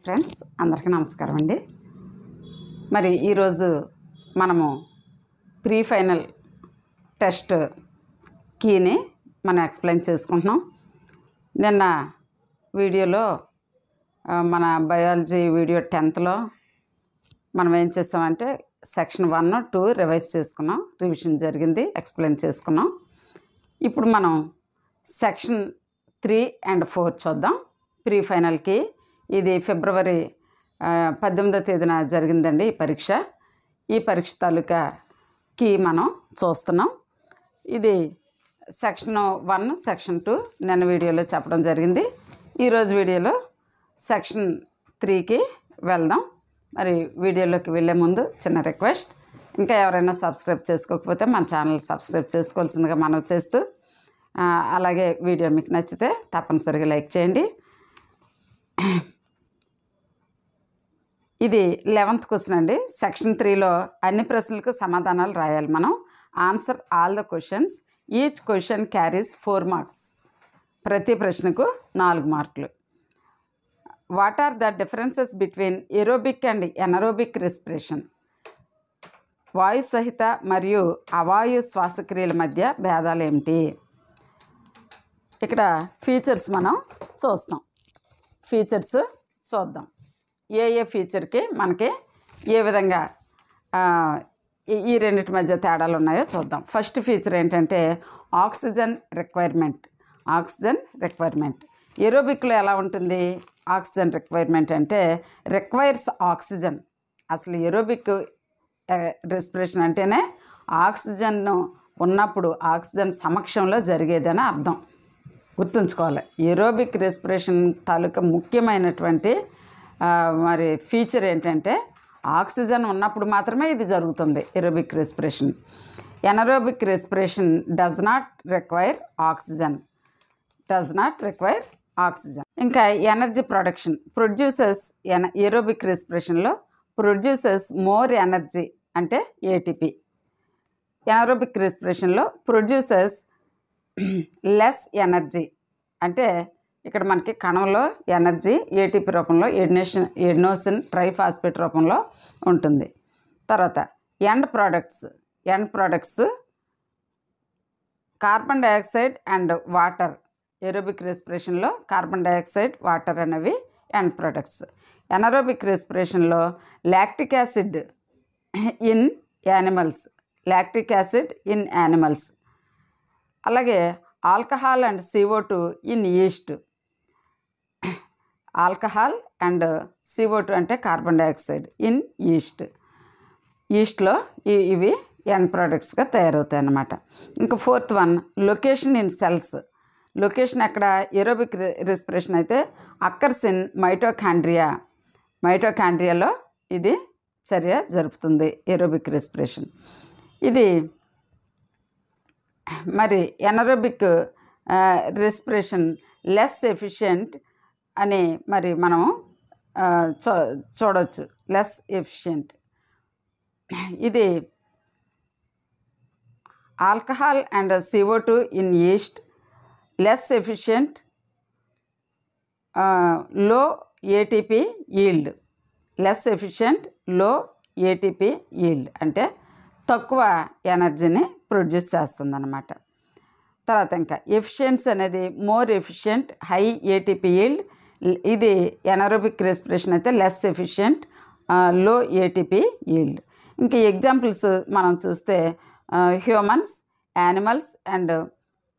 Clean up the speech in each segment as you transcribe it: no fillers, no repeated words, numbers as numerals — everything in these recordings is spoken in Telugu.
ఫ్రెండ్స్ అందరికీ నమస్కారం అండి. మరి ఈరోజు మనము ప్రీ ఫైనల్ టెస్ట్ కీని మనం ఎక్స్ప్లెయిన్ చేసుకుంటున్నాం. నిన్న వీడియోలో మన బయాలజీ వీడియో 10th మనం ఏం చేసామంటే సెక్షన్ 1, 2 రివైజ్ చేసుకున్నాం, రివిజన్ జరిగింది, ఎక్స్ప్లెయిన్ చేసుకున్నాం. ఇప్పుడు మనం సెక్షన్ 3 and 4 చూద్దాం. ప్రీ ఫైనల్కి ఇది ఫిబ్రవరి 18వ తేదీన జరిగిందండి ఈ పరీక్ష. ఈ పరీక్ష తాలూకా కీ మనం చూస్తున్నాం. ఇది సెక్షన్ 1, సెక్షన్ 2 నిన్న వీడియోలో చెప్పడం జరిగింది. ఈరోజు వీడియోలో సెక్షన్ 3కి వెళ్దాం. మరి వీడియోలోకి వెళ్ళే ముందు చిన్న రిక్వెస్ట్, ఇంకా ఎవరైనా సబ్స్క్రైబ్ చేసుకోకపోతే మన ఛానల్ సబ్స్క్రైబ్ చేసుకోవాల్సిందిగా మనం చేస్తూ, అలాగే వీడియో మీకు నచ్చితే తప్పనిసరిగా లైక్ చేయండి. ఇది 11th క్వశ్చన్ అండి. సెక్షన్ 3లో అన్ని ప్రశ్నలకు సమాధానాలు రాయాలి మనం. Answer all the questions. Each question carries 4 marks. ప్రతి ప్రశ్నకు 4 మార్కులు. What are the differences between aerobic and anaerobic respiration? వాయు సహిత మరియు అవాయు శ్వాసక్రియల మధ్య భేదాలు ఏమిటి? ఇక్కడ ఫీచర్స్ మనం చూస్తాం. ఫీచర్స్ చూద్దాం. ఏ ఫీచర్కి మనకి ఏ విధంగా ఈ రెండింటి మధ్య తేడాలు ఉన్నాయో చూద్దాం. ఫస్ట్ ఫీచర్ ఏంటంటే ఆక్సిజన్ రిక్వైర్మెంట్. ఆక్సిజన్ రిక్వైర్మెంట్ ఏరోబిక్లో ఎలా ఉంటుంది? ఆక్సిజన్ రిక్వైర్మెంట్ అంటే రిక్వైర్స్ ఆక్సిజన్. అసలు ఏరోబిక్ రెస్పిరేషన్ అంటేనే ఆక్సిజన్ ఉన్నప్పుడు ఆక్సిజన్ సమక్షంలో జరిగేదని అర్థం, గుర్తుంచుకోవాలి. ఏరోబిక్ రెస్పిరేషన్ తాలూకా ముఖ్యమైనటువంటి మరి ఫీచర్ ఏంటంటే ఆక్సిజన్ ఉన్నప్పుడు మాత్రమే ఇది జరుగుతుంది, aerobic respiration. Anaerobic respiration does not require oxygen. ఇంకా ఎనర్జీ ప్రొడక్షన్ ప్రొడ్యూసెస్. ఏరోబిక్ రెస్పిరేషన్లో ప్రొడ్యూసెస్ మోర్ ఎనర్జీ అంటే ఏటీపీ. ఎనరోబిక్ రెస్పిరేషన్లో ప్రొడ్యూసెస్ లెస్ ఎనర్జీ అంటే ఇక్కడ మనకి కణంలో ఎనర్జీ ఏటీపీ రూపంలో, ఎడినోసిన్ ట్రైఫాస్ఫేట్ రూపంలో ఉంటుంది. తర్వాత end products carbon dioxide and water. Aerobic రెస్పిరేషన్లో కార్బన్ డైఆక్సైడ్, వాటర్ అనేవి ఎండ్ ప్రొడక్ట్స్. ఎనరోబిక్ రెస్పిరేషన్లో లాక్టిక్ యాసిడ్ ఇన్ యానిమల్స్. అలాగే alcohol and CO2 in yeast. Alcohol and CO2 అంటే కార్బన్ డైఆక్సైడ్ ఇన్ ఈస్ట్లో ఇవి ఎండ్ ప్రొడక్ట్స్గా తయారవుతాయి అన్నమాట. ఇంకా 4th one location in cells. Location ఎక్కడ? ఏరోబిక్ రెస్పిరేషన్ అయితే అక్కర్స్ ఇన్ మైటోకాండ్రియాలో ఇది చర్య జరుపుతుంది, ఏరోబిక్ రెస్పిరేషన్. ఇది మరి ఎనరోబిక్ రెస్పిరేషన్ లెస్ ఎఫిషియెంట్ అని మరి మనం చూడవచ్చు. Less efficient. ఇది alcohol and CO2 in yeast, less efficient, low ATP yield. Less efficient, low ATP yield అంటే తక్కువ ఎనర్జీని ప్రొడ్యూస్ చేస్తుందన్నమాట. తర్వాత ఇంకా ఎఫిషియన్సీ అనేది more efficient, high ATP yield. ఇది ఎనరోబిక్ రెస్పిరేషన్ అయితే less efficient, low ATP yield. ఇంకా ఎగ్జాంపుల్స్ మనం చూస్తే humans, animals and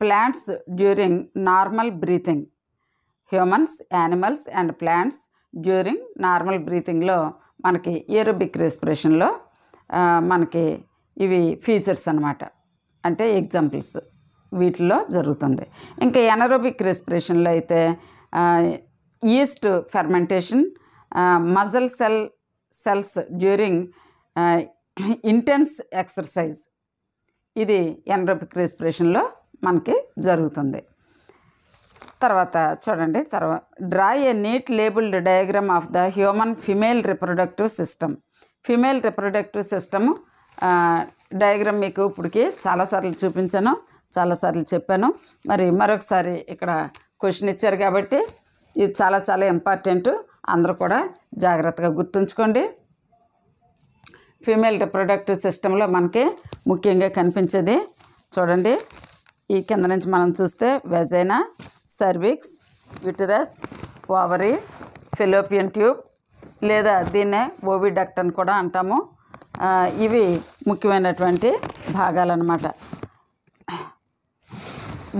plants during normal breathing. Humans, animals and plants during normal బ్రీతింగ్లో మనకి ఏరోబిక్ రెస్పిరేషన్లో మనకి ఇవి ఫీచర్స్ అన్నమాట, అంటే ఎగ్జాంపుల్స్ వీటిల్లో జరుగుతుంది. ఇంకా ఎనరోబిక్ రెస్పిరేషన్లో అయితే yeast fermentation, muscle cells during intense exercise. ఇది ఎనరోబిక్ రెస్పిరేషన్లో మనకి జరుగుతుంది. తర్వాత చూడండి, draw a neat labelled diagram of the human female reproductive system. Female reproductive system diagram మీకు ఇప్పటికి చాలాసార్లు చూపించాను, చాలాసార్లు చెప్పాను. మరి మరొకసారి ఇక్కడ క్వశ్చన్ ఇచ్చారు కాబట్టి ఇది చాలా చాలా ఇంపార్టెంట్. అందరూ కూడా జాగ్రత్తగా గుర్తుంచుకోండి. ఫీమేల్ రిప్రొడక్టివ్ సిస్టంలో మనకి ముఖ్యంగా కనిపించేది చూడండి, ఈ కింద నుంచి మనం చూస్తే vagina, cervix, uterus, ovary, fallopian tube లేదా దీన్నే ఓవిడక్ట్ అని కూడా అంటాము. ఇవి ముఖ్యమైనటువంటి భాగాలన్నమాట.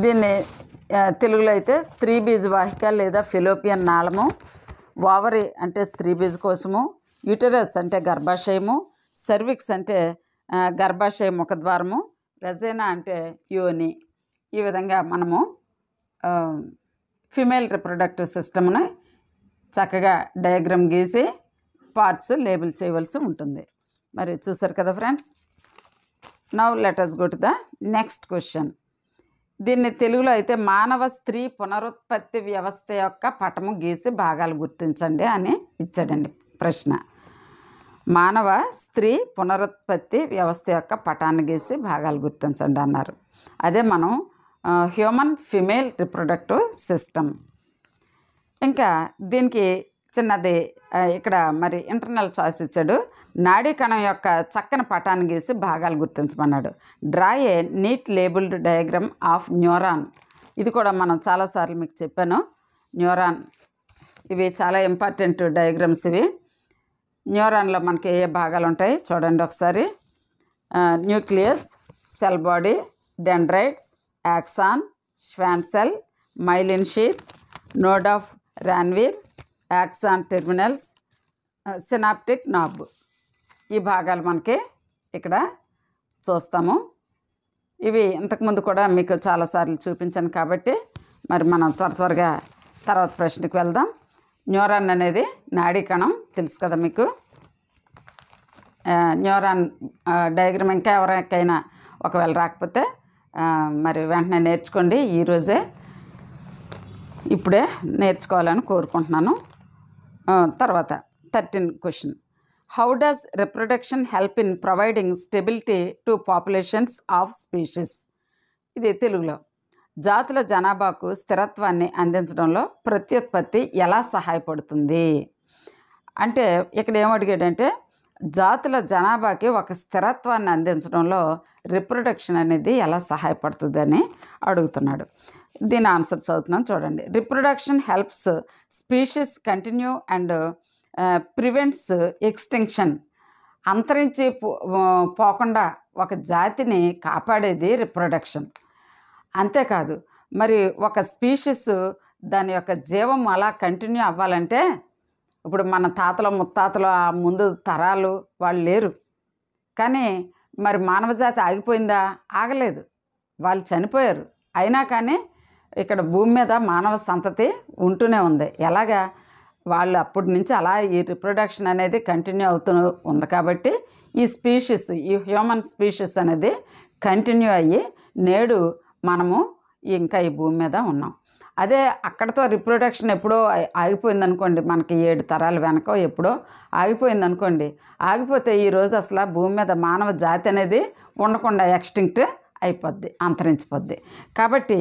దీన్ని తెలుగులో అయితే స్త్రీ బీజవాహిక లేదా ఫెలోపియన్ నాళము, ఓవరీ అంటే స్త్రీ బీజ కోశము, యూటరస్ అంటే గర్భాశయము, సర్విక్స్ అంటే గర్భాశయ ముఖద్వారము, వెజైనా అంటే యోని. ఈ విధంగా మనము ఫిమేల్ రిప్రొడక్టివ్ సిస్టమ్ని చక్కగా డయాగ్రామ్ గీసి పార్ట్స్ లేబుల్ చేయవలసి ఉంటుంది. మరి చూసారు కదా friends. Now let us go to the next question. దీన్ని తెలుగులో అయితే మానవ స్త్రీ పునరుత్పత్తి వ్యవస్థ యొక్క పటము గీసి భాగాలు గుర్తించండి అని ఇచ్చాడండి ప్రశ్న. మానవ స్త్రీ పునరుత్పత్తి వ్యవస్థ యొక్క పటాన్ని గీసి భాగాలు గుర్తించండి అన్నారు. అదే మనం హ్యూమన్ ఫిమేల్ రిప్రొడక్టివ్ సిస్టమ్. ఇంకా దీనికి చిన్నది ఇక్కడ మరి ఇంటర్నల్ చాయిస్ ఇచ్చాడు. నాడీ కణం యొక్క చక్కని పటాన్ని గీసి భాగాలు గుర్తించమన్నాడు. Draw a neat labelled diagram of neuron. ఇది కూడా మనం చాలాసార్లు మీకు చెప్పాను. న్యూరాన్ ఇవి చాలా ఇంపార్టెంట్ డయాగ్రామ్స్ ఇవి. న్యూరాన్లో మనకి ఏ భాగాలు ఉంటాయి చూడండి ఒకసారి. Nucleus, cell body, dendrites, axon, Schwann cell, myelin sheath, node of Ranvier, axon terminals, synaptic knob. ఈ భాగాలు మనకి ఇక్కడ చూస్తాము. ఇవి ఇంతకుముందు కూడా మీకు చాలాసార్లు చూపించాను కాబట్టి మరి మనం త్వరగా తర్వాత ప్రశ్నకు వెళ్దాం. న్యూరాన్ అనేది నాడీ కణం తెలుసు కదా మీకు. న్యూరాన్ డయాగ్రామ్ ఇంకా ఎవరికైనా ఒకవేళ రాకపోతే మరి వెంటనే నేర్చుకోండి. ఈరోజే ఇప్పుడే నేర్చుకోవాలని కోరుకుంటున్నాను. తర్వాత 13 question. How does reproduction help in providing stability to populations of species. ఇది తెలుగులో. జాతుల జనాభాకు స్థిరత్వాన్ని అందించడంలో ప్రత్యుత్పత్తి ఎలా సహాయపడుతుంది అంటే ఇక్కడ ఏమడిగాడంటే జాతుల జనాభాకి ఒక స్థిరత్వాన్ని అందించడంలో రిప్రొడక్షన్ అనేది ఎలా సహాయపడుతుందని అడుగుతున్నాడు. దీని ఆన్సర్ చదువుతున్నాను చూడండి. Reproduction helps species continue and prevents extinction. అంతరించి పోకుండా ఒక జాతిని కాపాడేది రిప్రొడక్షన్. అంతేకాదు మరి ఒక స్పీషీస్ దాని యొక్క జీవం అలా కంటిన్యూ అవ్వాలంటే ఇప్పుడు మన తాతలు ముత్తాతలు ఆ ముందు తరాలు వాళ్ళు లేరు, కానీ మరి మానవజాతి ఆగిపోయిందా? ఆగలేదు, వాళ్ళు చనిపోయారు. అయినా కానీ ఇక్కడ భూమి మీద మానవ సంతతి ఉంటూనే ఉంది. ఎలాగా? వాళ్ళు అప్పటి నుంచి అలా ఈ రిప్రొడక్షన్ అనేది కంటిన్యూ అవుతూ ఉంది కాబట్టి ఈ స్పీషీస్, ఈ హ్యూమన్ స్పీషీస్ అనేది కంటిన్యూ అయ్యి నేడు మనము ఇంకా ఈ భూమి మీద ఉన్నాం. అదే అక్కడతో రిప్రొడక్షన్ ఎప్పుడో ఆగిపోయిందనుకోండి, మనకి 7 తరాల వెనకో ఎప్పుడో ఆగిపోయిందనుకోండి, ఆగిపోతే ఈరోజు అసలు భూమి మీద మానవ జాతి అనేది ఉండకుండా ఎక్స్టింక్ట్ అయిపోద్ది, అంతరించిపోద్ది. కాబట్టి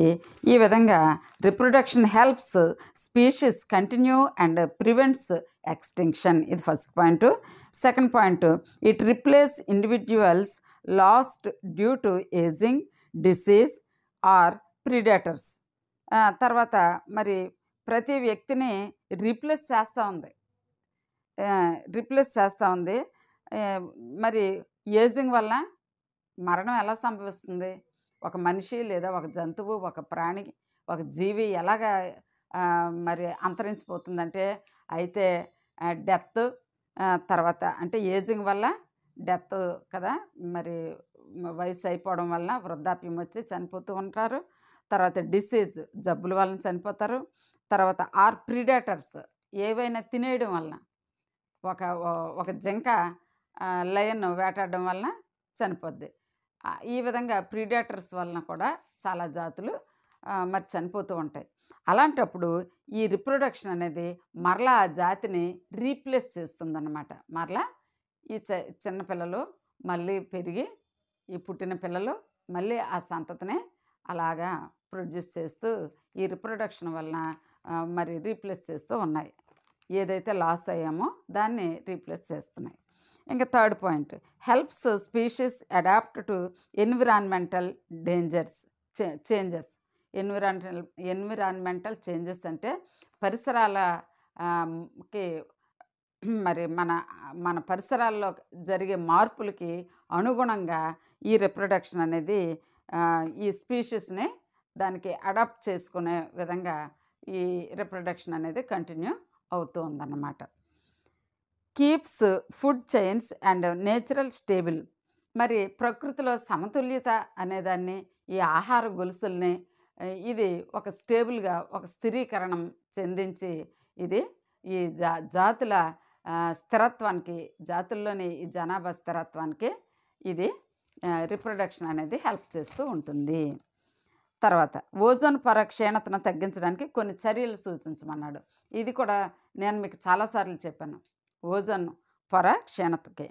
ఈ విధంగా reproduction helps species continue and prevents extinction. ఇది first point. Second point, it replace individuals lost due to ageing, disease or predators. తర్వాత మరి ప్రతి వ్యక్తిని రీప్లేస్ చేస్తూ ఉంది. మరి ఏజింగ్ వల్ల మరణం ఎలా సంభవిస్తుంది? ఒక మనిషి లేదా ఒక జంతువు, ఒక ప్రాణి, ఒక జీవి ఎలాగా మరి అంతరించిపోతుందంటే అయితే డెత్ తర్వాత అంటే ఏజింగ్ వల్ల డెత్ కదా, మరి వయసు అయిపోవడం వల్ల వృద్ధాప్యం వచ్చి చనిపోతూ ఉంటారు. తర్వాత డిసీజ్, జబ్బుల వలన చనిపోతారు. తర్వాత ఆర్ ప్రిడేటర్స్, ఏవైనా తినేయడం వలన, ఒక జింక లయన్ వేటాడడం వలన చనిపోద్ది. ఈ విధంగా ప్రిడేటర్స్ వలన కూడా చాలా జాతులు మరి చనిపోతూ ఉంటాయి. అలాంటప్పుడు ఈ రిప్రొడక్షన్ అనేది మరలా ఆ జాతిని రీప్లేస్ చేస్తుందన్నమాట. మరలా ఈ చిన్నపిల్లలు మళ్ళీ పెరిగి ఈ పుట్టిన పిల్లలు మళ్ళీ ఆ సంతతిని అలాగా ప్రొడ్యూస్ చేస్తూ ఈ రిప్రొడక్షన్ వలన మరి రీప్లేస్ చేస్తూ ఉన్నాయి. ఏదైతే లాస్ అయ్యామో దాన్ని రీప్లేస్ చేస్తున్నాయి. ఇంకా third point, helps species adapt to environmental dangers changes. Environmental changes అంటే పరిసరాల కి మరి మన మన పరిసరాల్లో జరిగే మార్పులకి అనుగుణంగా ఈ రిప్రొడక్షన్ అనేది ఈ స్పీషీస్ని దానికి అడాప్ట్ చేసుకునే విధంగా ఈ రిప్రొడక్షన్ అనేది కంటిన్యూ అవుతూ ఉందన్నమాట. Keeps food chains and natural stable. మరి ప్రకృతిలో సమతుల్యత అనేదాన్ని, ఈ ఆహార గొలుసుల్ని ఇది ఒక స్టేబుల్గా ఒక స్థిరీకరణం చెందించి ఇది ఈ జాతుల స్థిరత్వానికి, జాతుల్లోని ఈ జనాభా స్థిరత్వానికి ఇది రిప్రొడక్షన్ అనేది హెల్ప్ చేస్తూ ఉంటుంది. తర్వాత ఓజోన్ పొర క్షీణతను తగ్గించడానికి కొన్ని చర్యలు సూచించమన్నాడు. ఇది కూడా నేను మీకు చాలాసార్లు చెప్పాను. ఓజోన్ పొర క్షీణతకి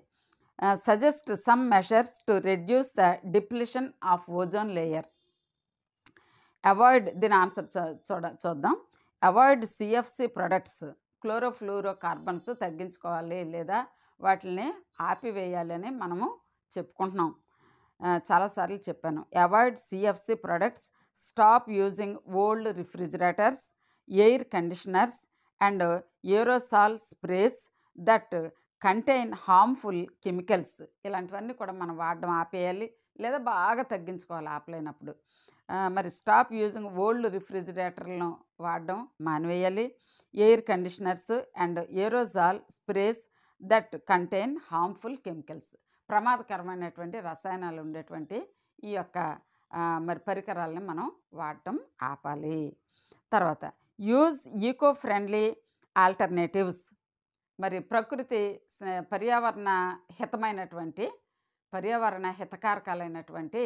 suggest some measures to reduce the depletion of ozone layer. Avoid, దీని ఆన్సర్ చూద్దాం. Avoid CFC products, chlorofluorocarbons తగ్గించుకోవాలి లేదా వాటిని ఆపివేయాలి అని మనము చెప్పుకుంటున్నాం. చాలాసార్లు చెప్పాను. Avoid CFC products, stop using old refrigerators, air conditioners and aerosol sprays that contain harmful chemicals. ఇలాంటివన్నీ కూడా మనం వాడడం ఆపేయాలి లేదా బాగా తగ్గించుకోవాలి ఆపలేనప్పుడు. మరి స్టాప్ యూజింగ్ ఓల్డ్ రిఫ్రిజిరేటర్లను వాడడం మానివేయాలి. Air conditioners and aerosol sprays that contain harmful chemicals, ప్రమాదకరమైనటువంటి రసాయనాలు ఉండేటువంటి ఈ యొక్క మరి పరికరాలని మనం వాడటం ఆపాలి. తర్వాత యూజ్ ఈకో ఫ్రెండ్లీ ఆల్టర్నేటివ్స్. మరి ప్రకృతి పర్యావరణ హితకారకాలైనటువంటి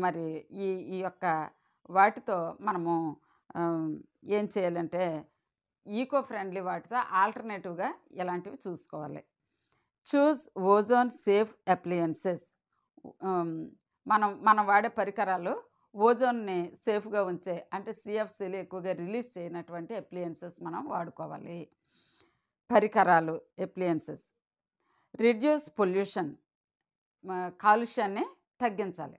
మరి ఈ యొక్క వాటితో మనము ఏం చేయాలంటే ఈకో ఫ్రెండ్లీ వాటితో ఆల్టర్నేటివ్గా ఇలాంటివి చూసుకోవాలి. Choose ozone safe appliances. మనం వాడే పరికరాలు ఓజోన్ని సేఫ్గా ఉంచే, అంటే సిఎఫ్సీలు ఎక్కువగా రిలీజ్ చేయనటువంటి అప్లయన్సెస్ మనం వాడుకోవాలి. పరికరాలు, అప్లయన్సెస్. రిడ్యూస్ పొల్యూషన్, కాలుష్యాన్ని తగ్గించాలి.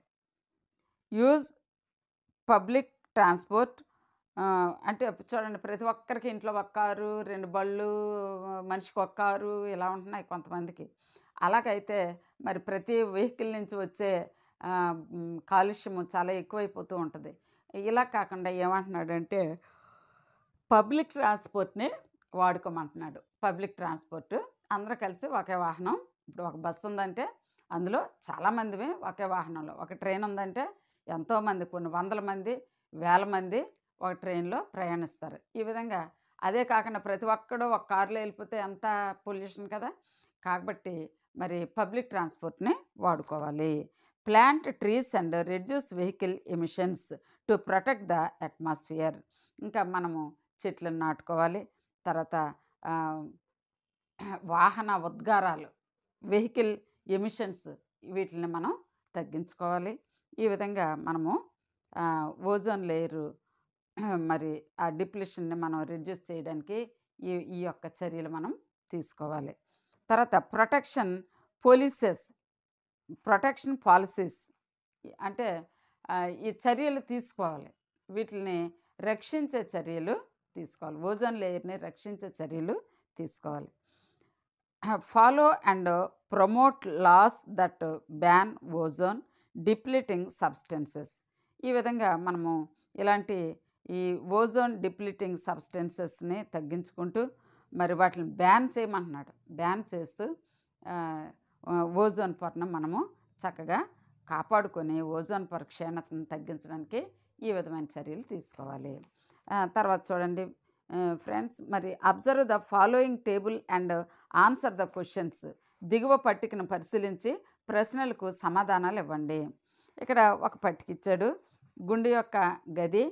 Use public transport. అంటే చూడండి, ప్రతి ఒక్కరికి ఇంట్లో ఒక కారు, 2 బళ్ళు, మనిషికి ఒక కారు ఇలా ఉంటున్నాయి కొంతమందికి. అలాగైతే మరి ప్రతి వెహికల్ నుంచి వచ్చే కాలుష్యము చాలా ఎక్కువైపోతూ ఉంటుంది. ఇలా కాకుండా ఏమంటున్నాడంటే పబ్లిక్ ట్రాన్స్పోర్ట్ని వాడుకోమంటున్నాడు. పబ్లిక్ ట్రాన్స్పోర్ట్ అందరూ కలిసి ఒకే వాహనం. ఇప్పుడు ఒక బస్సు ఉందంటే అందులో చాలామంది ఒకే వాహనంలో, ఒక ట్రైన్ ఉందంటే ఎంతోమంది, కొన్ని వందల మంది, వేల మంది ఒక ట్రైన్లో ప్రయాణిస్తారు. ఈ విధంగా అదే కాకుండా ప్రతి ఒక్కడు ఒక కారులో వెళ్ళిపోతే ఎంత పొల్యూషన్ కదా. కాబట్టి మరి పబ్లిక్ ట్రాన్స్పోర్ట్ని వాడుకోవాలి. Plant trees and reduce vehicle emissions to protect the atmosphere. ఇంకా మనము చెట్లను నాటుకోవాలి. తర్వాత వాహన ఉద్గారాలు, వెహికల్ ఎమిషన్స్, వీటిని మనం తగ్గించుకోవాలి. ఈ విధంగా మనము ఓజోన్ లేయరు మరి ఆ డిప్లిషన్ని మనం రెడ్యూస్ చేయడానికి ఈ యొక్క చర్యలు మనం తీసుకోవాలి. తర్వాత ప్రొటెక్షన్ పాలసీస్ అంటే ఈ చర్యలు తీసుకోవాలి. వీటిని రక్షించే చర్యలు తీసుకోవాలి. ఓజోన్ లేయర్ని రక్షించే చర్యలు తీసుకోవాలి. Follow and promote laws that ban ozone depleting substances. ఈ విధంగా మనము ఇలాంటి ఈ ఓజోన్ డిప్లీటింగ్ సబ్స్టెన్సెస్ని తగ్గించుకుంటూ మరి వాటిని బ్యాన్ చేయమంటున్నాడు. బ్యాన్ చేస్తూ ఓజోన్ పొరను మనము చక్కగా కాపాడుకొని ఓజోన్ పొర క్షీణతను తగ్గించడానికి ఈ విధమైన చర్యలు తీసుకోవాలి. తర్వాత చూడండి ఫ్రెండ్స్, మరి observe the following table and answer the questions. దిగువ పట్టికను పరిశీలించి ప్రశ్నలకు సమాధానాలు ఇవ్వండి. ఇక్కడ ఒక పట్టిక ఇచ్చాడు. గుండె యొక్క గది,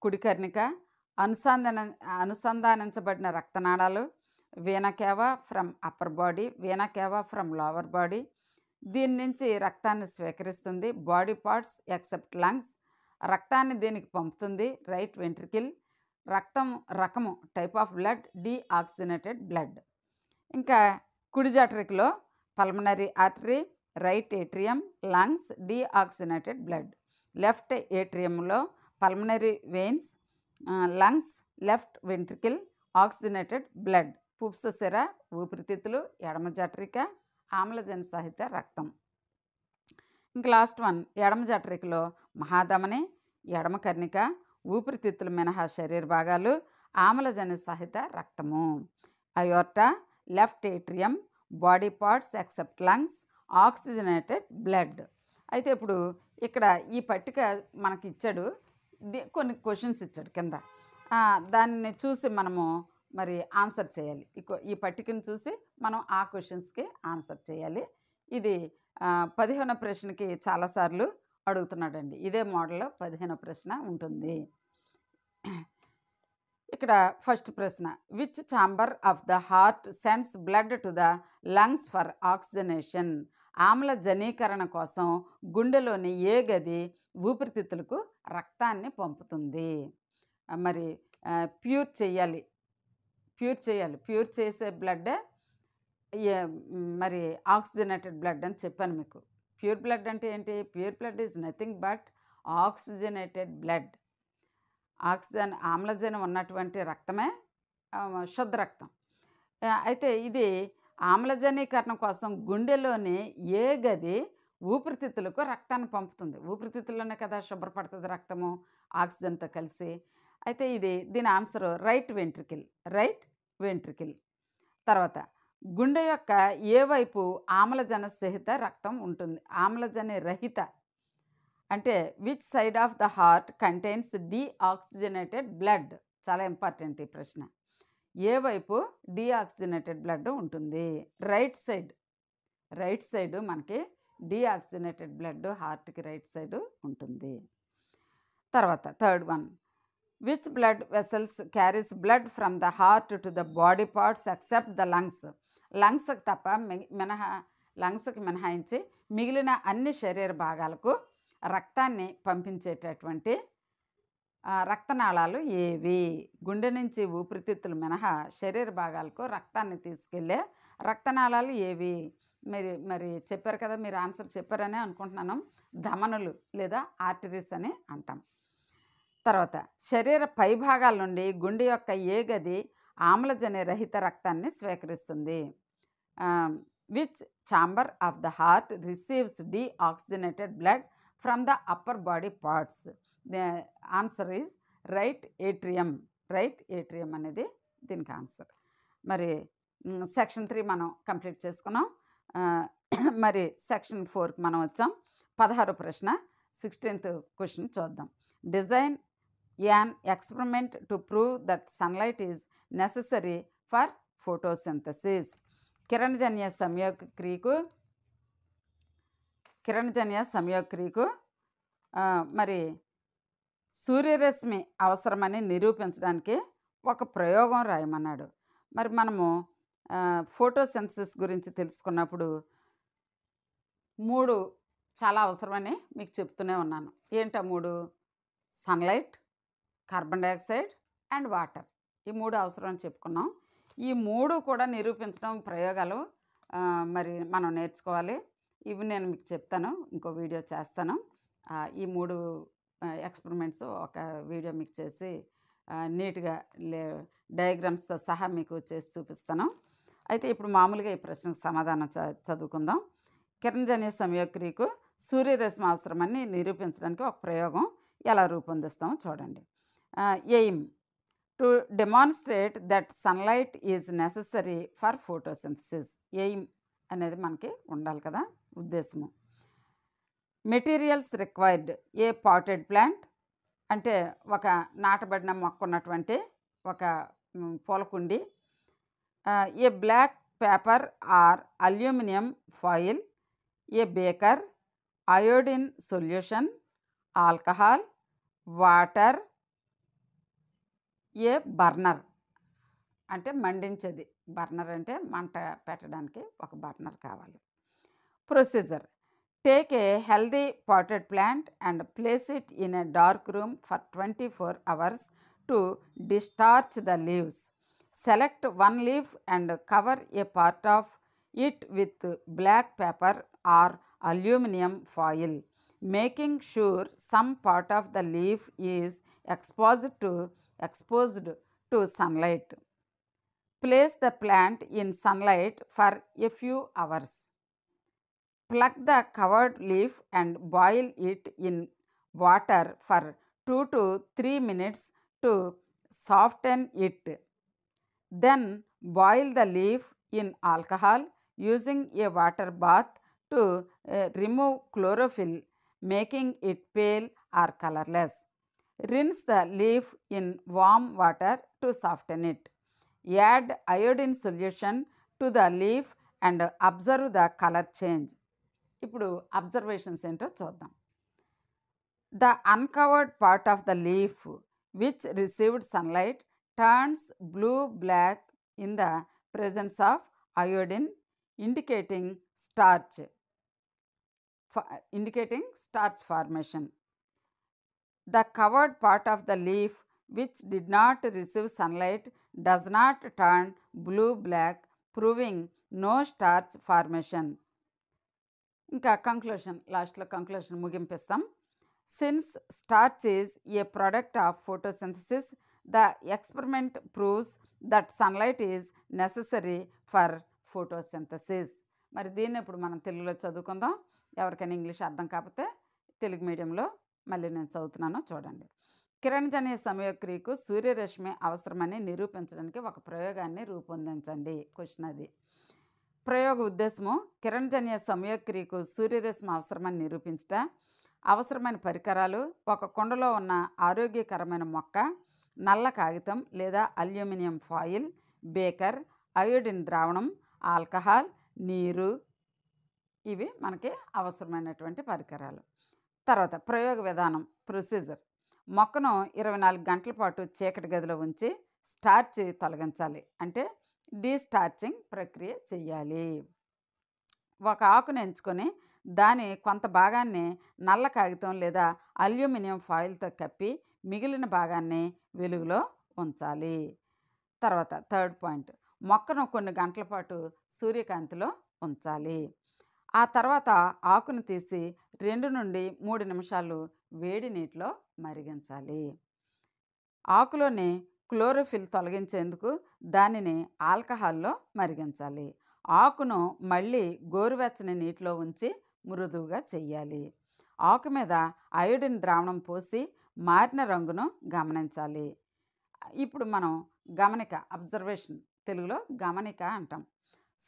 కుడికర్ణిక, అనుసంధానించబడిన రక్తనాళాలు, vena cava from upper body, vena cava from lower body. దీని నుంచి రక్తాన్ని స్వీకరిస్తుంది బాడీ పార్ట్స్ ఎక్సెప్ట్ లంగ్స్. రక్తాన్ని దీనికి పంపుతుంది రైట్ వెంట్రికిల్. రక్తం రకము type of blood deoxygenated blood. ఇంకా కుడి జఠరికలో pulmonary artery, right atrium, lungs deoxygenated blood. Left ఏట్రియంలో pulmonary veins, lungs, left ventricle oxygenated blood. పుప్ససిర ఊపిరితిత్తులు, ఎడమ జఠరిక ఆమ్లజన సహిత రక్తం. ఇంకా లాస్ట్ వన్ ఎడమ జఠరికలో మహాధమని, ఎడమ కర్ణిక, ఊపిరితిత్తులు మినహా శరీర భాగాలు, ఆమ్లజన సహిత రక్తము. Aorta, left atrium, body parts except lungs, oxygenated blood. అయితే ఇప్పుడు ఇక్కడ ఈ పట్టిక మనకి ఇచ్చాడు, కొన్ని క్వశ్చన్స్ ఇచ్చాడు కింద. దాన్ని చూసి మనము మరి ఆన్సర్ చేయాలి. ఈ పట్టికను చూసి మనం ఆ క్వశ్చన్స్కి ఆన్సర్ చేయాలి. ఇది 15వ ప్రశ్నకి చాలాసార్లు అడుగుతున్నాడండి. ఇదే మోడల్లో 15వ ప్రశ్న ఉంటుంది. ఇక్కడ ఫస్ట్ ప్రశ్న, which chamber of the heart sends blood to the lungs for oxygenation? ఆమ్లజనీకరణ కోసం గుండెలోని ఏ గది ఊపిరితిత్తులకు రక్తాన్ని పంపుతుంది? మరి ప్యూర్ చేయాలి. ప్యూర్ చేసే బ్లడ్డే మరి ఆక్సిజనేటెడ్ బ్లడ్ అని చెప్పాను మీకు. ప్యూర్ బ్లడ్ అంటే ఏంటి? Pure blood is nothing but oxygenated blood. ఆమ్లజనం ఉన్నటువంటి రక్తమే శుద్ధ రక్తం. అయితే ఇది ఆమ్లజనీకరణ కోసం గుండెలోని ఏ గది ఊపిరితిత్తులకు రక్తాన్ని పంపుతుంది? ఊపిరితిత్తుల్లోనే కదా శుభ్రపడుతుంది రక్తము ఆక్సిజన్తో కలిసి. అయితే దీని ఆన్సర్ రైట్ వెంట్రికిల్. తర్వాత గుండె యొక్క ఏ వైపు ఆమ్లజన సహిత రక్తం ఉంటుంది? ఆమ్లజని రహిత అంటే which side of the heart contains deoxygenated blood? చాలా ఇంపార్టెంట్ ఈ ప్రశ్న. ఏ వైపు డీఆక్సిజనేటెడ్ బ్లడ్ ఉంటుంది? రైట్ సైడ్ మనకి డీఆక్సిజనేటెడ్ బ్లడ్ హార్ట్కి రైట్ సైడ్ ఉంటుంది. తర్వాత third one, which blood vessels carries blood from the heart to the body parts except the lungs? లంగ్స్కి తప్ప లంగ్స్కి మినహాయించి మిగిలిన అన్ని శరీర భాగాలకు రక్తాన్ని పంపించేటటువంటి రక్తనాళాలు ఏవి? గుండె నుంచి ఊపిరితిత్తులు మినహా శరీర భాగాలకు రక్తాన్ని తీసుకెళ్లే రక్తనాళాలు ఏవి? మరి చెప్పారు కదా, మీరు ఆన్సర్ చెప్పారనే అనుకుంటున్నాను. ధమనులు లేదా ఆర్టరీస్ అని అంటాం. తర్వాత శరీర పైభాగాల నుండి గుండె యొక్క ఏ గది ఆమ్లజని రహిత రక్తాన్ని స్వీకరిస్తుంది? Which chamber of the heart receives deoxygenated blood from the upper body parts? The answer is right atrium అనేది దీనికి ఆన్సర్. మరి సెక్షన్ 3 మనం కంప్లీట్ చేసుకున్నాం. మరి సెక్షన్ 4కి మనం వచ్చాం. 16వ ప్రశ్న 16th క్వశ్చన్ చూద్దాం. Design an experiment to prove that sunlight is necessary for photosynthesis. కిరణజన్య సంయోగక్రియకు మరి సూర్యరశ్మి అవసరమని నిరూపించడానికి ఒక ప్రయోగం రాయమన్నాడు. మరి మనము ఫోటోసింథసిస్ గురించి తెలుసుకున్నప్పుడు 3 చాలా అవసరమని మీకు చెప్తూనే ఉన్నాను. ఏంటా 3? Sunlight, carbon dioxide and water. ఈ 3 అవసరం అని చెప్పుకున్నాం. ఈ 3 కూడా నిరూపించడం ప్రయోగాలు మరి మనం నేర్చుకోవాలి. ఇవి నేను మీకు చెప్తాను, ఇంకో వీడియో చేస్తాను. ఈ 3 ఎక్స్పెరిమెంట్స్ ఒక వీడియో మీకు చేసి నీట్గా డయాగ్రామ్స్తో సహా మీకు చేసి చూపిస్తాను. అయితే ఇప్పుడు మామూలుగా ఈ ప్రశ్నకు సమాధానం చదువుకుందాం. కిరణజన్య సంయోగక్రియకు సూర్యరశ్మి అవసరమని నిరూపించడానికి ఒక ప్రయోగం ఎలా రూపొందిస్తామో చూడండి. Aim to demonstrate that sunlight is necessary for photosynthesis. Aim అనేది మనకి ఉండాలి కదా, ఉద్దేశము. Materials required a potted plant అంటే ఒక నాటబడిన మొక్క ఉన్నటువంటి ఒక పూలకుండి. A black paper or aluminium foil. A beaker. Iodine solution. Alcohol. Water. A burner అంటే మండించేది. బర్నర్ అంటే మంట పెట్టడానికి ఒక బర్నర్ కావాలి. Procedure: take a healthy potted plant and place it in a dark room for 24 hours to discharge the leaves. Select one leaf and cover a part of it with black paper or aluminum foil, making sure some part of the leaf is exposed to sunlight. Place the plant in sunlight for a few hours. Pluck the covered leaf and boil it in water for 2 to 3 minutes to soften it. Then boil the leaf in alcohol using a water bath to remove chlorophyll, making it pale or colorless. Rinse the leaf in warm water to soften it. Add iodine solution to the leaf and observe the color change. ఇప్పుడు అబ్జర్వేషన్స్ ఏంటో చూద్దాం. The uncovered part of the leaf which received sunlight turns blue-black in the presence of iodine, indicating starch formation. The covered part of the leaf which did not receive sunlight does not turn blue-black, proving no starch formation. ఇంకా కంక్లూషన్, లాస్ట్లో కంక్లూషన్ ముగింపిస్తాం. Since starch is a product of photosynthesis, the experiment proves that sunlight is necessary for photosynthesis. మరి దీన్ని ఇప్పుడు మనం తెలుగులో చదువుకుందాం. ఎవరికైనా ఇంగ్లీష్ అర్థం కాకపోతే తెలుగు మీడియంలో మళ్ళీ నేను చదువుతున్నాను, చూడండి. కిరణజన్య సంయోగక్రియకు సూర్యరశ్మి అవసరమని నిరూపించడానికి ఒక ప్రయోగాన్ని రూపొందించండి. క్వశ్చన్ అది. ప్రయోగ ఉద్దేశము కిరణజన్య సంయోగక్రియకు సూర్యరశ్మి అవసరమని నిరూపించుట. అవసరమైన పరికరాలు: ఒక కుండలో ఉన్న ఆరోగ్యకరమైన మొక్క, నల్ల కాగితం లేదా అల్యూమినియం ఫాయిల్, బేకర్, అయోడిన్ ద్రావణం, ఆల్కహాల్, నీరు. ఇవి మనకి అవసరమైనటువంటి పరికరాలు. తర్వాత ప్రయోగ విధానం, ప్రొసీజర్. మొక్కను 24 గంటల పాటు చీకటి గదిలో ఉంచి స్టార్చ్ తొలగించాలి, అంటే డీస్టార్చింగ్ ప్రక్రియ చేయాలి. ఒక ఆకును ఎంచుకొని దాని కొంత భాగాన్ని నల్ల కాగితం లేదా అల్యూమినియం ఫాయిల్తో కప్పి మిగిలిన భాగాన్ని వెలుగులో ఉంచాలి. తర్వాత థర్డ్ పాయింట్, మొక్కను కొన్ని గంటల పాటు సూర్యకాంతిలో ఉంచాలి. ఆ తర్వాత ఆకును తీసి 2 నుండి 3 నిమిషాలు వేడి నీటిలో మరిగించాలి. ఆకులోని క్లోరోఫిల్ తొలగించేందుకు దానిని ఆల్కహాల్లో మరిగించాలి. ఆకును మళ్ళీ గోరువెచ్చని నీటిలో ఉంచి మృదువుగా చేయాలి. ఆకు మీద అయోడిన్ ద్రావణం పోసి మారిన రంగును గమనించాలి. ఇప్పుడు మనం గమనిక, అబ్జర్వేషన్, తెలుగులో గమనిక అంటాం.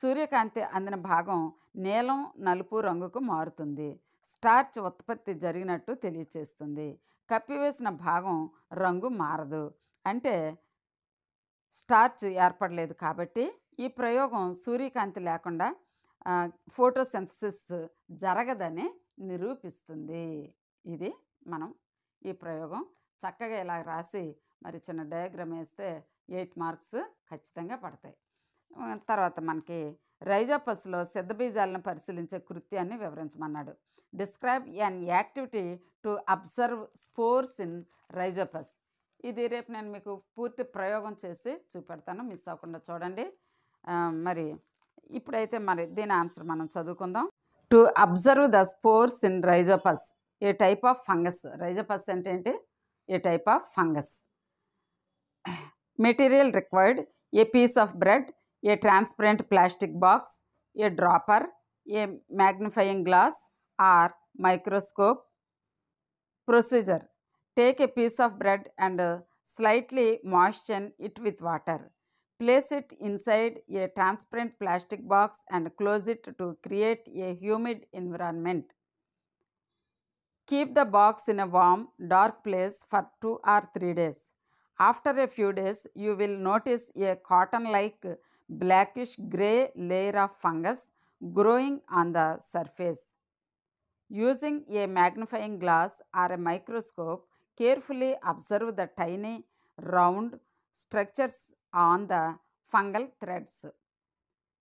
సూర్యకాంతి అందిన భాగం నీలం, నలుపు రంగుకు మారుతుంది. స్టార్చ్ ఉత్పత్తి జరిగినట్టు తెలియచేస్తుంది. కప్పివేసిన భాగం రంగు మారదు, అంటే స్టార్చ్ ఏర్పడలేదు. కాబట్టి ఈ ప్రయోగం సూర్యకాంతి లేకుండా ఫోటోసింథసిస్ జరగదని నిరూపిస్తుంది. ఇది మనం ఈ ప్రయోగం చక్కగా ఇలా రాసి మరి చిన్న డయాగ్రామ్ వేస్తే 8 మార్క్స్ ఖచ్చితంగా పడతాయి. తర్వాత మనకి రైజోపస్లో సిద్ధబీజాలను పరిశీలించే కృత్యాన్ని వివరించమన్నాడు. Describe an activity to observe spores in Rhizopus. ఇది రేపు నేను మీకు పూర్తి ప్రయోగం చేసి చూపెడతాను, మిస్ అవ్వకుండా చూడండి. మరి ఇప్పుడైతే మరి దీని ఆన్సర్ మనం చదువుకుందాం. To observe the spores in Rhizopus, a type of fungus. Rhizopus అంటే ఏంటి? A type of fungus. Material required: a piece of bread, a transparent plastic box, a dropper, a magnifying glass or microscope. Procedure: take a piece of bread and slightly moisten it with water. Place it inside a transparent plastic box and close it to create a humid environment. Keep the box in a warm, dark place for 2 or 3 days. After a few days, you will notice a cotton-like blackish grey layer of fungus growing on the surface. Using a magnifying glass or a microscope, carefully observe the tiny, round structures on the fungal threads.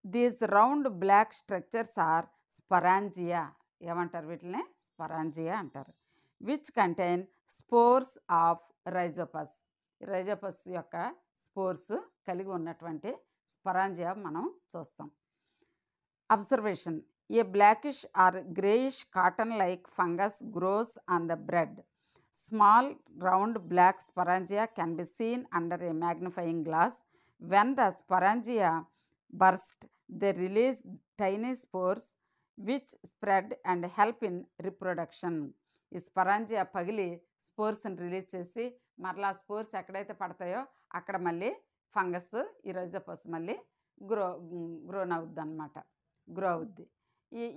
These round black structures are sporangia. ఏమంటారు వీటిని? స్పరాంజియా అంటారు. Which contain spores of Rhizopus. Rhizopus యొక్క స్పోర్స్ కలిగి ఉన్నటువంటి స్పరాంజియా మనం చూస్తాం. Observation: a blackish or greyish cotton like fungus grows on the bread. Small round black sporangia can be seen under a magnifying glass. When the sporangia burst, they release tiny spores which spread and help in reproduction. ఈ స్పరాంజియా పగిలి స్పోర్స్ని రిలీజ్ చేసి మరలా స్పోర్స్ ఎక్కడైతే పడతాయో అక్కడ మళ్ళీ ఫంగస్ ఈ రైజోపస్ మళ్ళీ గ్రో అవుద్ది.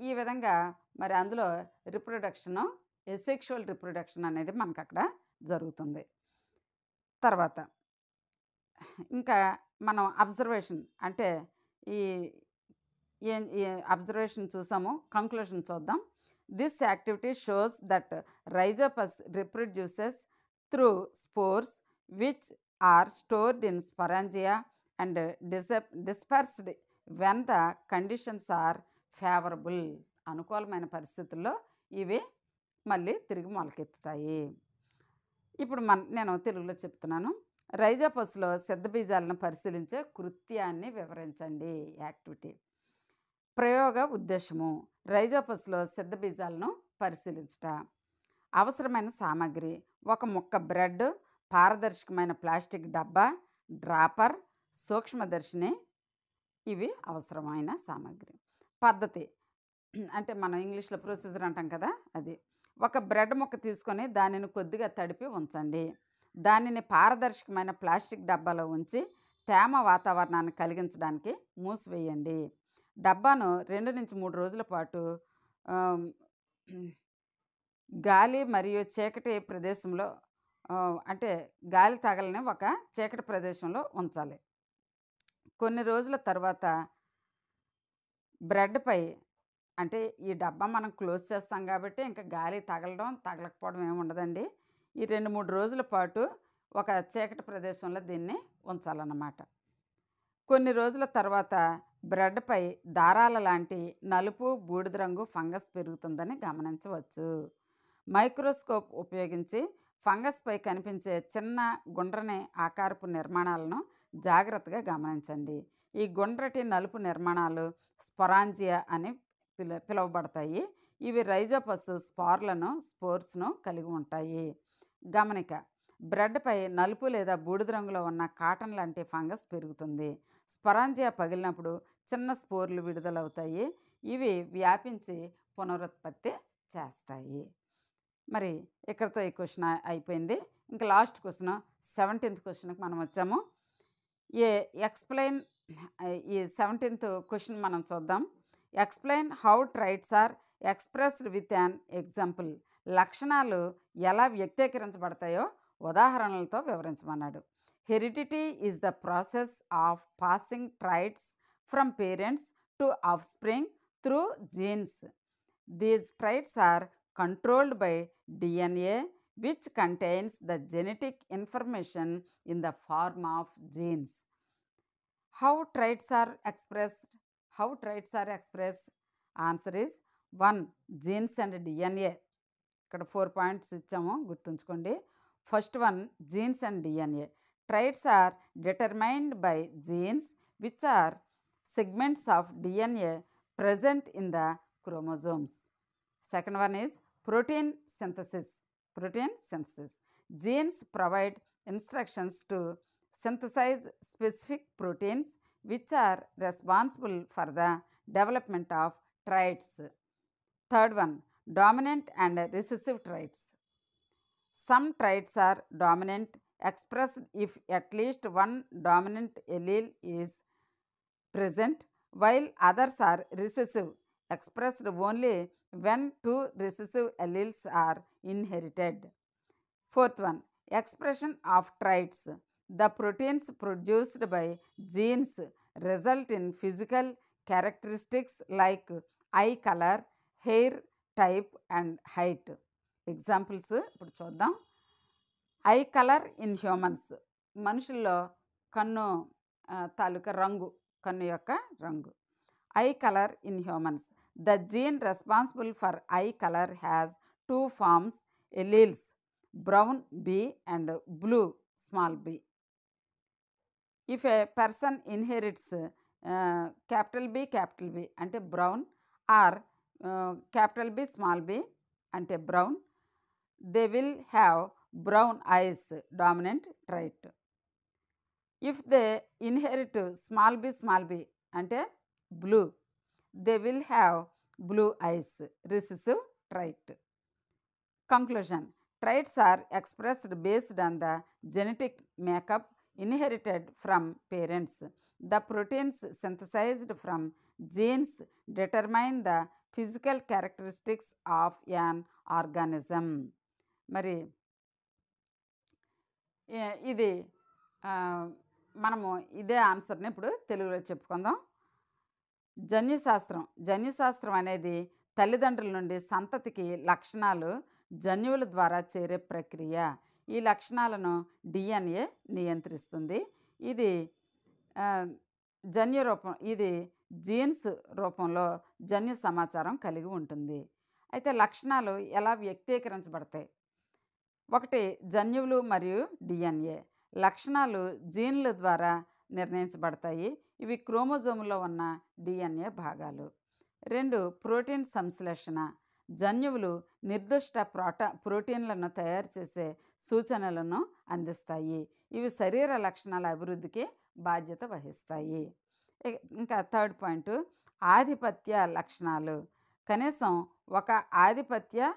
ఈ విధంగా మరి అందులో రిప్రొడక్షను, సెక్షువల్ రిప్రొడక్షన్ అనేది మనకు అక్కడ జరుగుతుంది. తర్వాత ఇంకా మనం అబ్జర్వేషన్ అంటే ఈ అబ్జర్వేషన్ చూసాము, కంక్లూషన్ చూద్దాం. This activity shows that Rhizopus reproduces through spores which are stored in sporangia and dispersed when the conditions are favourable. అనుకూలమైన పరిస్థితుల్లో ఇవి మళ్ళీ తిరిగి మొలకెత్తుతాయి. ఇప్పుడు నేను తెలుగులో చెప్తున్నాను. రైజోపస్లో సిద్ధబీజాలను పరిశీలించే కృత్యాన్ని వివరించండి. యాక్టివిటీ. ప్రయోగ ఉద్దేశము: రైజోపస్లో సిద్ధబీజాలను పరిశీలించుట. అవసరమైన సామాగ్రి: ఒక ముక్క బ్రెడ్, పారదర్శకమైన ప్లాస్టిక్ డబ్బా, డ్రాపర్, సూక్ష్మదర్శిని. ఇవి అవసరమైన సామాగ్రి. పద్ధతి అంటే మనం ఇంగ్లీష్లో ప్రొసీజర్ అంటాం కదా, అది. ఒక బ్రెడ్ ముక్క తీసుకొని దానిని కొద్దిగా తడిపి ఉంచండి. దానిని పారదర్శకమైన ప్లాస్టిక్ డబ్బాలో ఉంచి తేమ వాతావరణాన్ని కలిగించడానికి మూసివేయండి. డబ్బాను 2 నుంచి 3 రోజుల పాటు గాలి మరియు చీకటి ప్రదేశంలో అంటే గాలి తగలని ఒక చీకటి ప్రదేశంలో ఉంచాలి. కొన్ని రోజుల తర్వాత బ్రెడ్పై అంటే ఈ డబ్బా మనం క్లోజ్ చేస్తాం కాబట్టి ఇంకా గాలి తగలకపోవడం ఏమి ఉండదండి. ఈ 2-3 రోజుల పాటు ఒక చీకటి ప్రదేశంలో దీన్ని ఉంచాలన్నమాట. కొన్ని రోజుల తర్వాత బ్రెడ్పై దారాల లాంటి నలుపు, బూడిద రంగు ఫంగస్ పెరుగుతుందని గమనించవచ్చు. మైక్రోస్కోప్ ఉపయోగించి ఫంగస్పై కనిపించే చిన్న గుండ్రని ఆకారపు నిర్మాణాలను జాగ్రత్తగా గమనించండి. ఈ గుండ్రటి నలుపు నిర్మాణాలు స్పొరాంజియా అని పిలువబడతాయి. ఇవి రైజోపస్ స్పోర్స్ను కలిగి ఉంటాయి. గమనిక: బ్రెడ్పై నలుపు లేదా బూడిద రంగులో ఉన్న కాటన్ లాంటి ఫంగస్ పెరుగుతుంది. స్పొరాంజియా పగిలినప్పుడు చిన్న స్పోర్లు విడుదలవుతాయి. ఇవి వ్యాపించి పునరుత్పత్తి చేస్తాయి. మరి ఇక్కడితో ఈ క్వశ్చన్ అయిపోయింది. ఇంకా లాస్ట్ క్వశ్చన్ 17th క్వశ్చన్కి మనం వచ్చాము. ఈ 17th క్వశ్చన్ మనం చూద్దాం. Explain how traits are expressed with an example. లక్షణాలు ఎలా వ్యక్తీకరించబడతాయో ఉదాహరణలతో వివరించమన్నాడు. Heredity is the process of passing traits from parents to offspring through genes. These traits are controlled by DNA which contains the genetic information in the form of genes. How traits are expressed? Answer is 1. Genes and DNA. ఇక్కడ 4 points ఇచ్చాము, గుర్తుంచుకోండి. First one, genes and DNA. Traits are determined by genes which are segments of DNA present in the chromosomes. Second one is protein synthesis. Genes provide instructions to synthesize specific proteins which are responsible for the development of traits. Third one, dominant and recessive traits. Some traits are dominant, expressed if at least one dominant allele is present, while others are recessive, expressed only when 2 recessive alleles are inherited. Fourth one, expression of traits. The proteins produced by genes result in physical characteristics like eye color, hair type and height. Examples ఇప్పుడు చూద్దాం. I colour in humans. మనుషుల్లో కన్ను తాలూకా రంగు, కన్ను యొక్క రంగు. Eye color in humans. The gene responsible for eye color has 2 forms alleles, brown B and blue small b. If a person inherits capital B అంటే brown or capital B small b అంటే brown, they will have brown eyes dominant trait. If they inherit small b అంటే blue, they will have blue eyes recessive trait. Conclusion: traits are expressed based on the genetic makeup inherited from parents. The proteins synthesized from genes determine the physical characteristics of an organism. మరి ఇది మనము ఇదే ఆన్సర్ని ఇప్పుడు తెలుగులో చెప్పుకుందాం. జన్యుశాస్త్రం అనేది తల్లిదండ్రుల నుండి సంతతికి లక్షణాలు జన్యువుల ద్వారా చేరే ప్రక్రియ. ఈ లక్షణాలను DNA నియంత్రిస్తుంది. ఇది ఇది జీన్స్ రూపంలో జన్యు సమాచారం కలిగి ఉంటుంది. అయితే లక్షణాలు ఎలా వ్యక్తీకరించబడతాయి? ఒకటి, జన్యువులు మరియు DNA. లక్షణాలు జీన్ల ద్వారా నిర్ణయించబడతాయి. ఇవి క్రోమోజోములో ఉన్న DNA భాగాలు. 2, ప్రోటీన్ సంశ్లేషణ. జన్యువులు నిర్దిష్ట ప్రోటీన్లను తయారు చేసే సూచనలను అందిస్తాయి. ఇవి శరీర లక్షణాల అభివృద్ధికి బాధ్యత వహిస్తాయి. ఇంకా 3rd పాయింట్, ఆధిపత్య లక్షణాలు. కనీసం ఒక ఆధిపత్య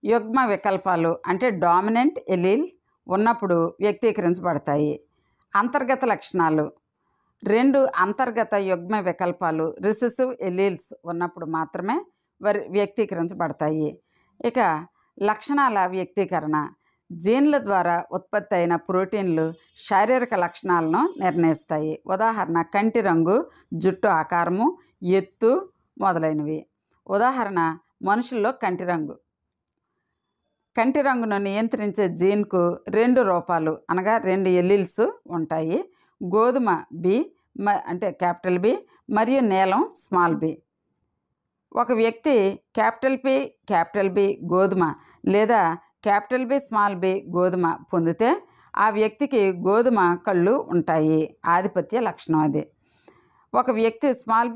యుగ్మ వికల్పాలు అంటే డామినెంట్ ఎలీల్ ఉన్నప్పుడు వ్యక్తీకరించబడతాయి. అంతర్గత లక్షణాలు. 2 అంతర్గత యుగ్మ వికల్పాలు రిసెసివ్ ఎలీల్స్ ఉన్నప్పుడు మాత్రమే వ్యక్తీకరించబడతాయి. ఇక లక్షణాల వ్యక్తీకరణ. జీన్ల ద్వారా ఉత్పత్తి అయిన ప్రోటీన్లు శారీరక లక్షణాలను నిర్ణయిస్తాయి. ఉదాహరణ, కంటి రంగు, జుట్టు ఆకారము, ఎత్తు మొదలైనవి. ఉదాహరణ, మనుషుల్లో కంటి రంగును నియంత్రించే జీన్కు 2 రూపాలు అనగా 2 ఎలీల్స్ ఉంటాయి. గోధుమ B అంటే క్యాపిటల్ B మరియు నీలం స్మాల్ b. ఒక వ్యక్తి క్యాపిటల్ B గోధుమ లేదా క్యాపిటల్ B స్మాల్ b గోధుమ పొందితే ఆ వ్యక్తికి గోధుమ కళ్ళు ఉంటాయి. ఆధిపత్య లక్షణం అది. ఒక వ్యక్తి స్మాల్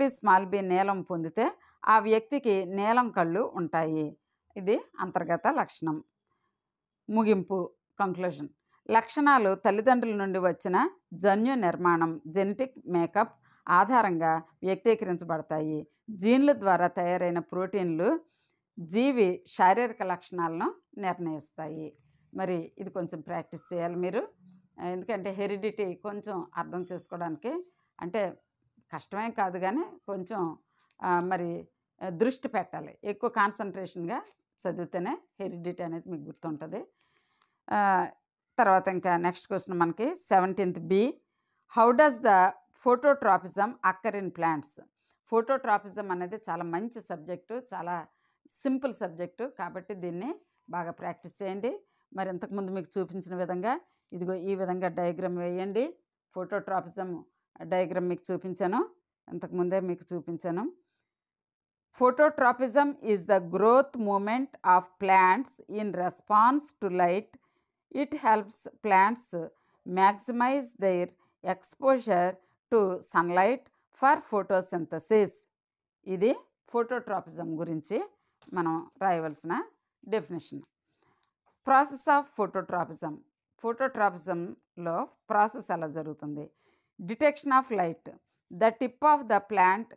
b నీలం పొందితే ఆ వ్యక్తికి నీలం కళ్ళు ఉంటాయి. ఇది అంతర్గత లక్షణం. ముగింపు, కంక్లూజన్. లక్షణాలు తల్లిదండ్రుల నుండి వచ్చిన జన్యు నిర్మాణం జెనెటిక్ మేకప్ ఆధారంగా వ్యక్తీకరించబడతాయి. జీన్ల ద్వారా తయారైన ప్రోటీన్లు జీవి శారీరక లక్షణాలను నిర్ణయిస్తాయి. మరి ఇది కొంచెం ప్రాక్టీస్ చేయాలి మీరు, ఎందుకంటే హెరిడిటీ కొంచెం అర్థం చేసుకోవడానికి అంటే కష్టమేం కాదు, కానీ కొంచెం మరి దృష్టి పెట్టాలి. ఎక్కువ కాన్సన్ట్రేషన్గా చదివితేనే హెరిడిటీ అనేది మీకు గుర్తుంటుంది. తర్వాత ఇంకా నెక్స్ట్ క్వశ్చన్ మనకి 17th B. How does the phototropism occur in plants? Phototropism అనేది చాలా మంచి సబ్జెక్టు, చాలా సింపుల్ సబ్జెక్టు, కాబట్టి దీన్ని బాగా ప్రాక్టీస్ చేయండి. మరి ఇంతకుముందు మీకు చూపించిన విధంగా ఇదిగో ఈ విధంగా డయాగ్రామ్ వేయండి. ఫోటోట్రాపిజం డయాగ్రామ్ మీకు చూపించాను, ఇంతకుముందే మీకు చూపించాను. Phototropism is the growth movement of plants in response to light. It helps plants maximize their exposure to sunlight for photosynthesis. ఇది ఫోటోట్రాపిజం గురించి మనం రాయవలసిన డెఫినేషన్. ప్రాసెస్ ఆఫ్ ఫోటోట్రాపిజంలో ప్రాసెస్ ఎలా జరుగుతుంది? Detection of light. The tip of the plant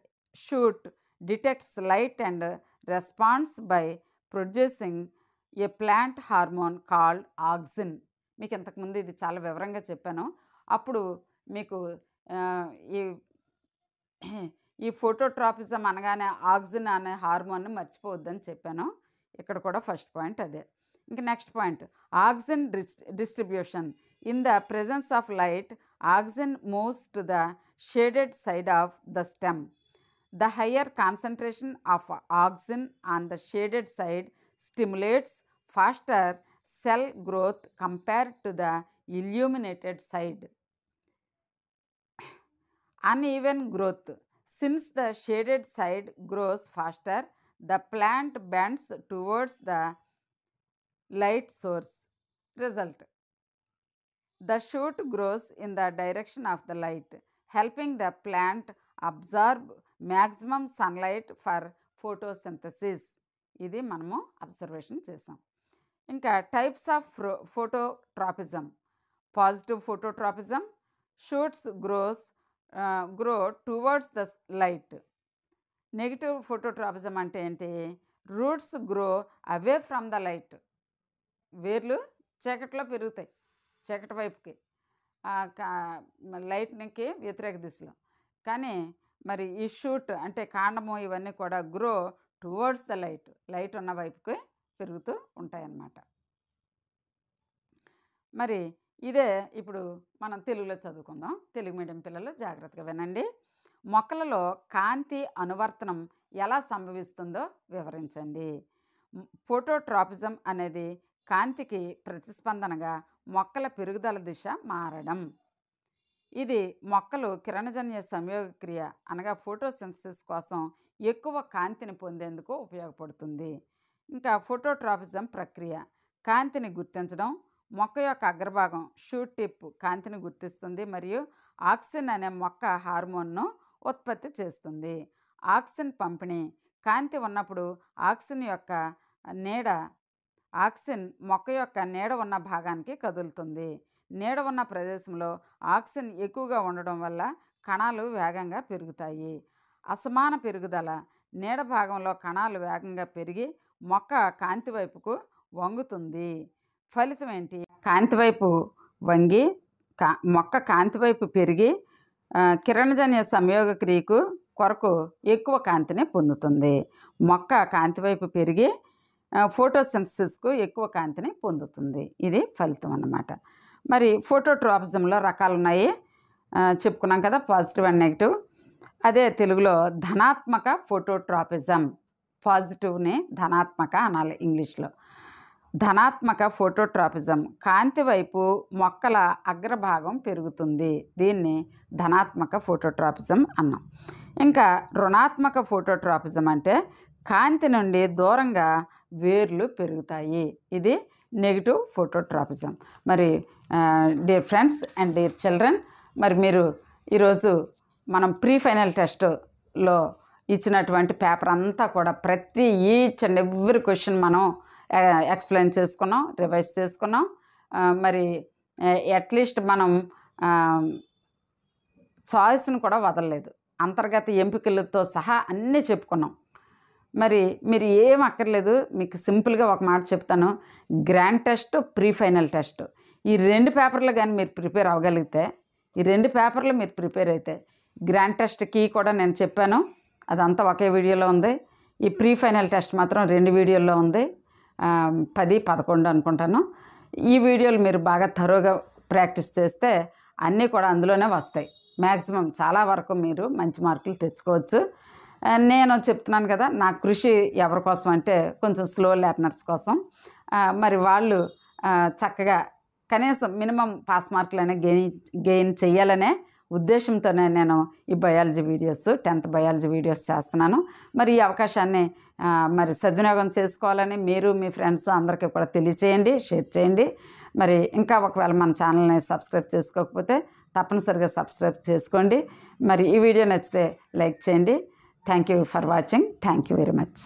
shoot detects light and responds by producing a plant hormone called auxin. మీకు ఇంతకుముందు ఇది చాలా వివరంగా చెప్పాను. అప్పుడు మీకు ఈ ఫోటోట్రాపిజం అనగానే ఆక్సిన్ అనే హార్మోన్ని మర్చిపోవద్దని చెప్పాను. ఇక్కడ కూడా ఫస్ట్ పాయింట్ అదే. ఇంకా next point, auxin distribution. In the presence of light auxin moves to the shaded side of the stem. The higher concentration of auxin on the shaded side stimulates faster cell growth compared to the illuminated side. Uneven growth. Since the shaded side grows faster, the plant bends towards the light source. Result: the shoot grows in the direction of the light, helping the plant absorb maximum sunlight for photosynthesis. ఇది మనము అబ్జర్వేషన్ చేసాం. ఇంకా types of phototropism: positive phototropism, shoots grow towards the light. Negative phototropism అంటే ఏంటి? Roots grow away from the light. వేర్లు చీకట్లో పెరుగుతాయి, చీకటి వైపుకి, లైట్కి వ్యతిరేక దిశలో. కానీ మరి ఈ షూట్ అంటే కాండము ఇవన్నీ కూడా grow towards the light, light ఉన్న వైపుకి పెరుగుతూ ఉంటాయన్నమాట. మరి ఇదే ఇప్పుడు మనం తెలుగులో చదువుకుందాం. తెలుగు మీడియం పిల్లలు జాగ్రత్తగా వినండి. మొక్కలలో కాంతి అనువర్తనం ఎలా సంభవిస్తుందో వివరించండి. ఫోటోట్రాపిజం అనేది కాంతికి ప్రతిస్పందనగా మొక్కల పెరుగుదల దిశ మారడం. ఇది మొక్కలు కిరణజన్య సంయోగక్రియ అనగా ఫోటోసింథసిస్ కోసం ఎక్కువ కాంతిని పొందేందుకు ఉపయోగపడుతుంది. ఇంకా ఫోటోట్రాపిజం ప్రక్రియ: కాంతిని గుర్తించడం. మొక్క యొక్క అగ్రభాగం షూట్ టిప్ కాంతిని గుర్తిస్తుంది మరియు ఆక్సిన్ అనే మొక్క హార్మోన్ను ఉత్పత్తి చేస్తుంది. ఆక్సిన్ పంపిణీ: కాంతి ఉన్నప్పుడు ఆక్సిన్ మొక్క యొక్క నీడ ఉన్న భాగానికి కదులుతుంది. నీడ ఉన్న ప్రదేశంలో ఆక్సిన్ ఎక్కువగా ఉండడం వల్ల కణాలు వేగంగా పెరుగుతాయి. అసమాన పెరుగుదల: నీడ భాగంలో కణాలు వేగంగా పెరిగి మొక్క కాంతి వైపుకు వంగుతుంది. ఫలితం ఏంటి? కాంతి వైపు వంగి మొక్క కాంతి వైపు పెరిగి కిరణజన్య సంయోగ క్రియకు కొరకు ఎక్కువ కాంతిని పొందుతుంది. మొక్క కాంతి వైపు పెరిగి ఫోటోసింథసిస్కు ఎక్కువ కాంతిని పొందుతుంది. ఇది ఫలితం అన్నమాట. మరి ఫోటోట్రాపిజంలో రకాలు ఉన్నాయి చెప్పుకున్నాం కదా, పాజిటివ్ అండ్ నెగిటివ్. అదే తెలుగులో ధనాత్మక ఫోటోట్రాపిజం. పాజిటివ్ని ధనాత్మక అనాలి ఇంగ్లీష్లో. ధనాత్మక ఫోటోట్రాపిజం: కాంతి వైపు మొక్కల అగ్రభాగం పెరుగుతుంది. దీన్ని ధనాత్మక ఫోటోట్రాపిజం అన్నాం. ఇంకా రుణాత్మక ఫోటోట్రాపిజం అంటే కాంతి నుండి దూరంగా వేర్లు పెరుగుతాయి. ఇది నెగిటివ్ ఫోటోట్రాపిజం. మరి dear friends and dear children, మరి మీరు ఈరోజు మనం ప్రీ ఫైనల్ టెస్ట్లో ఇచ్చినటువంటి పేపర్ అంతా కూడా ప్రతి ఈచ్ అండ్ ఎవ్రీ క్వశ్చన్ మనం ఎక్స్ప్లెయిన్ చేసుకున్నాం, రివైజ్ చేసుకున్నాం. మరి అట్లీస్ట్ మనం చాయిస్ని కూడా వదలలేదు. అంతర్గత ఎంపికలతో సహా అన్నీ చెప్పుకున్నాం. మరి మీరు ఏం అక్కర్లేదు, మీకు సింపుల్గా ఒక మాట చెప్తాను. Grand test, pre final test, ఈ 2 పేపర్లు కానీ మీరు ప్రిపేర్ అవ్వగలిగితే, ఈ 2 పేపర్లు మీరు ప్రిపేర్ అయితే, గ్రాండ్ టెస్ట్కి కూడా నేను చెప్పాను, అదంతా ఒకే వీడియోలో ఉంది. ఈ ప్రీ ఫైనల్ టెస్ట్ మాత్రం 2 వీడియోల్లో ఉంది, 10, 11 అనుకుంటాను. ఈ వీడియోలు మీరు బాగా థరోగా ప్రాక్టీస్ చేస్తే అన్నీ కూడా అందులోనే వస్తాయి. మ్యాక్సిమం చాలా వరకు మీరు మంచి మార్కులు తెచ్చుకోవచ్చు. నేను చెప్తున్నాను కదా, నా కృషి ఎవరి కోసం అంటే కొంచెం స్లో లెర్నర్స్ కోసం. మరి వాళ్ళు చక్కగా కనీసం మినిమం పాస్ మార్కులనే గెయిన్ చేయాలనే ఉద్దేశంతోనే నేను ఈ biology videos, 10th biology videos చేస్తున్నాను. మరి ఈ అవకాశాన్ని మరి సద్వినియోగం చేసుకోవాలని మీరు మీ ఫ్రెండ్స్ అందరికీ కూడా తెలియచేయండి, షేర్ చేయండి. మరి ఇంకా ఒకవేళ మన ఛానల్ని సబ్స్క్రైబ్ చేసుకోకపోతే తప్పనిసరిగా సబ్స్క్రైబ్ చేసుకోండి. మరి ఈ వీడియో నచ్చితే లైక్ చేయండి. Thank you for watching. Thank you very much.